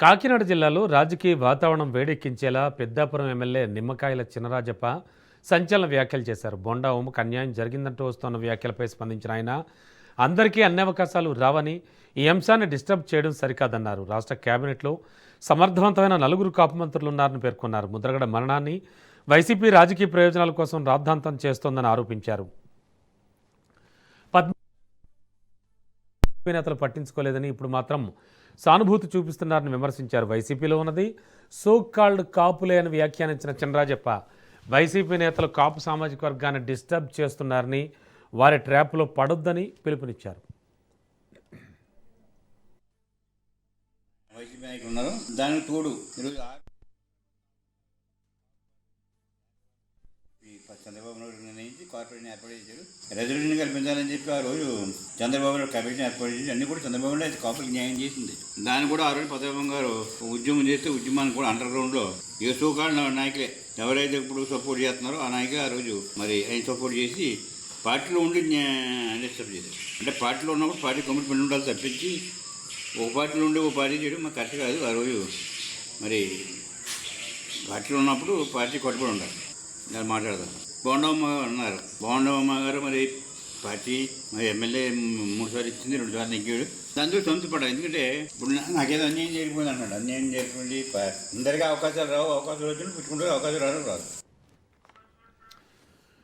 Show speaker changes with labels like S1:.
S1: కాకినాడ జిల్లాలో రాజకీయ వాతావరణం వేడెక్కించేలా పెద్దాపురం ఎమ్మెల్యే నిమ్మకాయల చినరాజప్ప సంచలన వ్యాఖ్యలు చేశారు. బొండా ఉమకు అన్యాయం జరిగిందంటూ వస్తున్న వ్యాఖ్యలపై స్పందించిన ఆయన అందరికీ అన్ని అవకాశాలు రావని, ఈ అంశాన్ని డిస్టర్బ్ చేయడం సరికాదన్నారు. రాష్ట్ర కేబినెట్లో సమర్థవంతమైన 4 కాపు మంత్రులు ఉన్నారని పేర్కొన్నారు. ముద్రగడ మరణాన్ని వైసీపీ రాజకీయ ప్రయోజనాల కోసం రాద్ధాంతం చేస్తోందని ఆరోపించారు. నేతలు పట్టించుకోలేదని ఇప్పుడు మాత్రం సానుభూతి చూపిస్తున్నారని విమర్శించారు. వైసీపీలో ఉన్నది సో కాల్డ్ కాపులే అని వ్యాఖ్యానించిన చినరాజప్ప వైసీపీ నేతలు కాపు సామాజిక వర్గాన్ని డిస్టర్బ్ చేస్తున్నారని, వారి ట్రాప్లో పడొద్దని పిలుపునిచ్చారు.
S2: వైసీపీ నాయకులు ఉన్నారు, దానికి తోడు ఈరోజు చంద్రబాబు నాయుడు నిర్ణయించి కార్పొరేషన్ ఏర్పాటు చేశారు. రెజల్యూషన్ కల్పించాలని చెప్పి ఆ రోజు చంద్రబాబు నాయుడు కమిషన్ ఏర్పాటు చేసి అన్ని కూడా చంద్రబాబు నాయుడు కాపులకు న్యాయం చేసింది. దాన్ని కూడా ఆ రోజు పద్మనాభం గారు ఉద్యమం చేస్తే ఉద్యమాన్ని కూడా అండర్ గ్రౌండ్లో ఏ సోకాళ్ళ నాయకులే ఎవరైతే ఇప్పుడు సపోర్ట్ చేస్తున్నారో ఆ నాయకులు ఆ రోజు మరి ఆయన సపోర్ట్ చేసి పార్టీలో ఉండి డిస్టర్బ్ చేశారు. అంటే పార్టీలో ఉన్నప్పుడు పార్టీ కమిట్మెంట్ ఉండాలి తప్పించి ఒక పార్టీలో ఉండి ఒక పార్టీ చేయడం మాకు కరెక్ట్ కాదు. ఆ రోజు మరి పార్టీలో ఉన్నప్పుడు పార్టీ కట్టుబడి ఉండాలి. నేను మాట్లాడదాం. బోండమ్మ అన్నారు. బోండమ్మ గారు మరి పార్టీ మరి ఎమ్మెల్యే 3 సార్లు ఇచ్చింది, 2 సార్లు నెగ్గాడు. దాంతో సంతపడ్డా. ఎందుకంటే ఇప్పుడు నాకేదో అన్యాయం జరిగిపోయింది అన్నాడు. అన్యాయం జరిగిపోయింది, అందరికీ అవకాశాలు రావు, అవకాశాలు వచ్చినప్పుడు పుచ్చుకుంటే అవకాశాలు రాదు.